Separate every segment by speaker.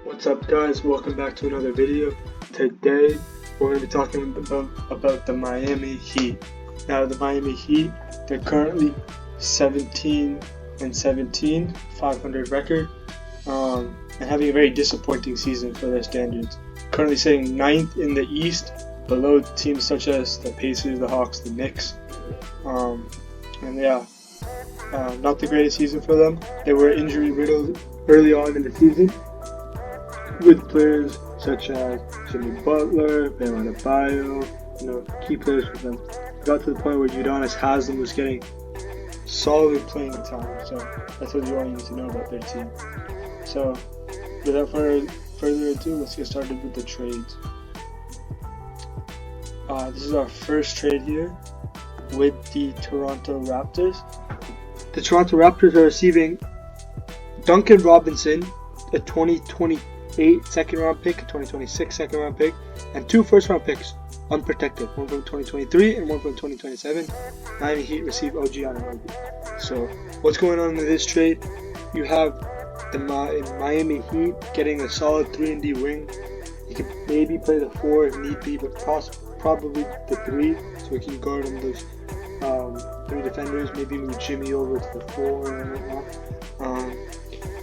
Speaker 1: What's up, guys? Welcome back to another video. Today we're going to be talking about the Miami Heat. Now the Miami Heat, they're currently 17-17, 500 record, and having a very disappointing season for their standards. Currently sitting 9th in the East, below teams such as the Pacers, the Hawks, the Knicks. Not the greatest season for them. They were injury riddled early on in the season, with players such as Jimmy Butler, Bam Adebayo, key players for them. Got to the point where Udonis Haslem was getting solid playing time, so that's what you all need to know about their team. So, without further ado, let's get started with the trades. This is our first trade here with the Toronto Raptors. The Toronto Raptors are receiving Duncan Robinson, a 2028 second round pick, a 2026 second round pick, and 2 first round picks unprotected, one from 2023 and one from 2027. Miami Heat receive OG Anunoby. So what's going on in this trade? You have the Miami Heat getting a solid 3-and-D wing. He could maybe play the 4 if need be, but probably the 3, so he can guard on those 3 defenders. Maybe move Jimmy over to the 4 and whatnot.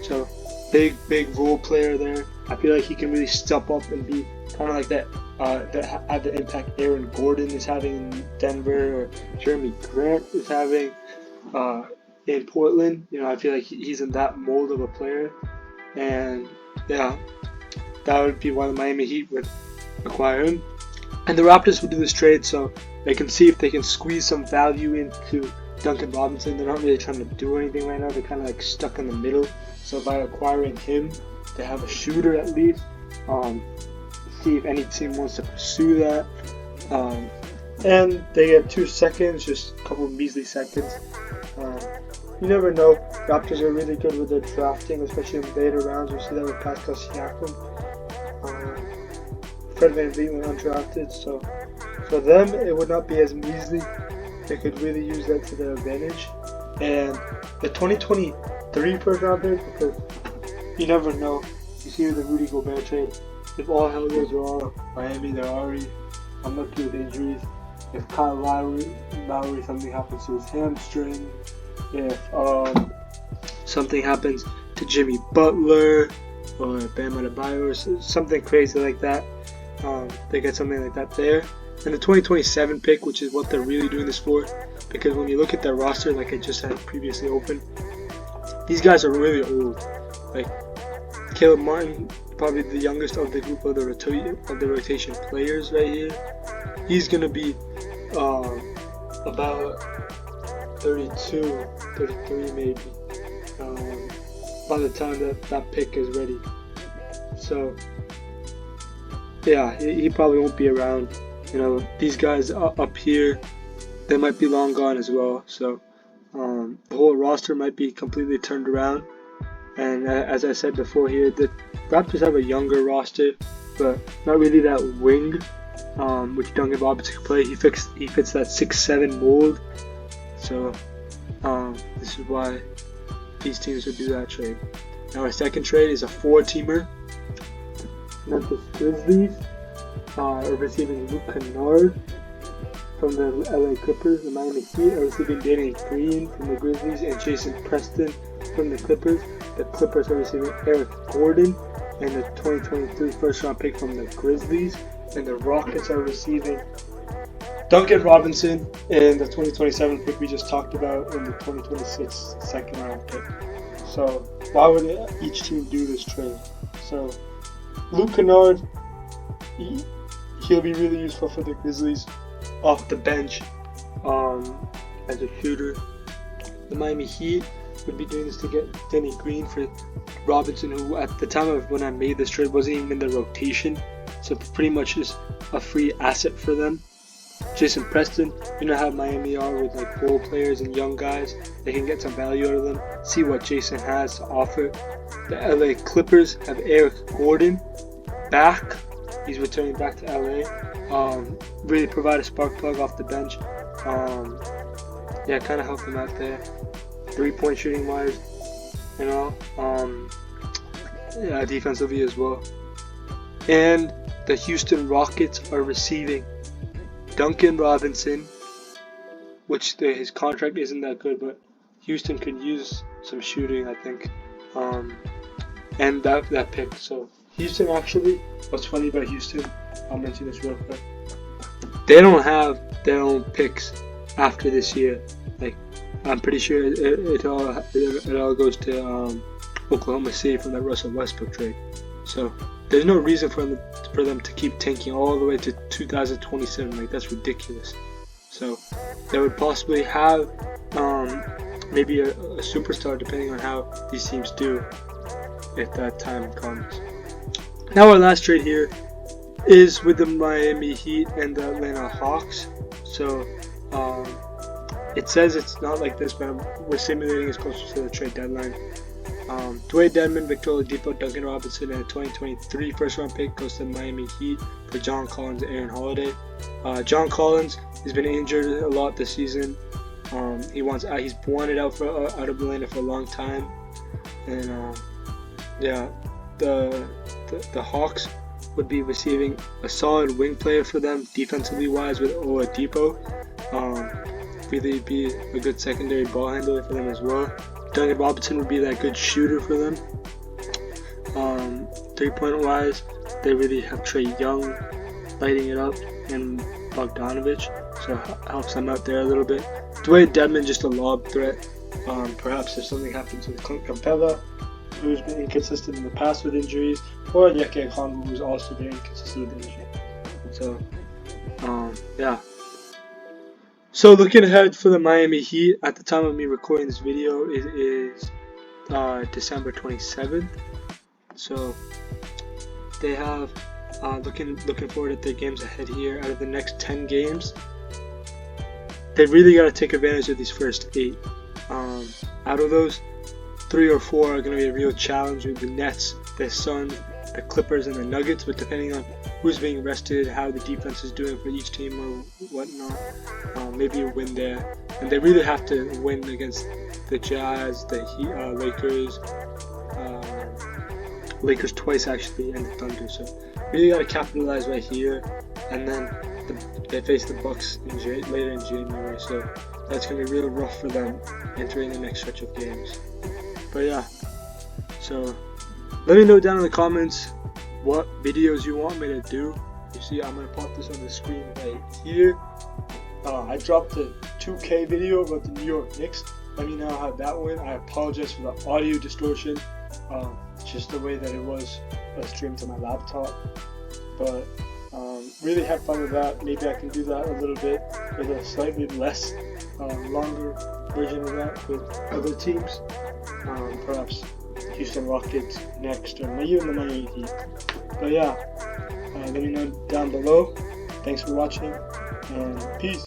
Speaker 1: So big role player there. I feel like he can really step up and be kind of like that have the impact Aaron Gordon is having in Denver, or Jeremy Grant is having in Portland. I feel like he's in that mold of a player, and yeah, that would be why the Miami Heat would acquire him. And the Raptors would do this trade so they can see if they can squeeze some value into Duncan Robinson. They're not really trying to do anything right now. They're kind of like stuck in the middle. So by acquiring him, they have a shooter at least. See if any team wants to pursue that. And they get 2 seconds, just a couple of measly seconds. You never know. Raptors are really good with their drafting, especially in later rounds. You see that with Pascal Siakam. Fred VanVleet went undrafted, so for them it would not be as measly. They could really use that to their advantage. And the 2023 first round pick, because you never know. You see with the Rudy Gobert trade, if all hell goes wrong, Miami, they're already unlucky with injuries. If Kyle Lowry something happens to his hamstring, if something happens to Jimmy Butler or Bam Adebayo or something crazy like that, they get something like that there. And the 2027 pick, which is what they're really doing this for, because when you look at their roster, like I just had previously opened, these guys are really old. Like Caleb Martin, probably the youngest of the group of the rotation players right here. He's gonna be about 32, 33 maybe, by the time that pick is ready. So yeah, he probably won't be around. These guys up here, they might be long gone as well. So the whole roster might be completely turned around. And as I said before here, the Raptors have a younger roster, but not really that wing, which Duncan Robinson can play. He fits that 6'7" mold. So this is why these teams would do that trade. Now our second trade is a 4-teamer. Memphis Grizzlies are receiving Luke Kennard from the LA Clippers. The Miami Heat are receiving Danny Green from the Grizzlies and Jason Preston from the Clippers. The Clippers are receiving Eric Gordon and the 2023 first round pick from the Grizzlies. And the Rockets are receiving Duncan Robinson and the 2027 pick we just talked about and the 2026 second round pick. So why would each team do this trade? So Luke Kennard, he'll be really useful for the Grizzlies off the bench as a shooter. The Miami Heat would be doing this to get Danny Green for Robinson, who at the time of when I made this trade wasn't even in the rotation, so pretty much is a free asset for them. Jason Preston, you know how Miami are with like role players and young guys. They can get some value out of them. See what Jason has to offer. The LA Clippers have Eric Gordon back. He's returning back to LA. Really provide a spark plug off the bench. Kind of help them out there. 3-point shooting wise, defensively as well. And the Houston Rockets are receiving Duncan Robinson, which his contract isn't that good, but Houston could use some shooting, I think. And that pick. So Houston, actually, what's funny about Houston, I'll mention this real quick. They don't have their own picks after this year. Like, I'm pretty sure it all goes to Oklahoma City from that Russell Westbrook trade. So there's no reason for them to keep tanking all the way to 2027. Like, that's ridiculous. So they would possibly have maybe a superstar, depending on how these teams do, if that time comes. Now our last trade here is with the Miami Heat and the Atlanta Hawks. So it says it's not like this, but we're simulating as closer to the trade deadline. Dwayne Dedmon, Victor Oladipo, Duncan Robinson, and a 2023 first-round pick goes to the Miami Heat for John Collins and Aaron Holiday. John Collins has been injured a lot this season. He's wanted out of Atlanta for a long time, and the Hawks would be receiving a solid wing player for them defensively wise with Oladipo. Really be a good secondary ball handler for them as well. Duncan Robinson would be that good shooter for them. 3-point wise, they really have Trae Young lighting it up and Bogdanovich, so it helps them out there a little bit. Dwayne Dedmon, just a lob threat. Perhaps if something happens with Clint Capella, who's been inconsistent in the past with injuries, or Onyeka Okongwu, who's also been inconsistent with injury. So, So looking ahead for the Miami Heat, at the time of me recording this video, it is December 27th. So they have looking forward at their games ahead here. Out of the next 10 games, they really got to take advantage of these first 8. Out of those, 3 or 4 are going to be a real challenge with the Nets, the Suns, the Clippers, and the Nuggets. But depending on who's being rested, how the defense is doing for each team or whatnot, maybe a win there. And they really have to win against the Jazz, the Heat, Lakers twice actually, and the Thunder. So really got to capitalize right here. And then they face the Bucks later in January. So that's going to be real rough for them entering the next stretch of games. But yeah, so let me know down in the comments what videos you want me to do. You see, I'm going to pop this on the screen right here. I dropped a 2K video about the New York Knicks. Let me know how that went. I apologize for the audio distortion. Just the way that it was streamed to my laptop. But really had fun with that. Maybe I can do that a little bit with a slightly less longer version of that with other teams. Perhaps Houston Rockets next, or maybe even the Miami Heat. But yeah, let me know down below. Thanks for watching, and peace.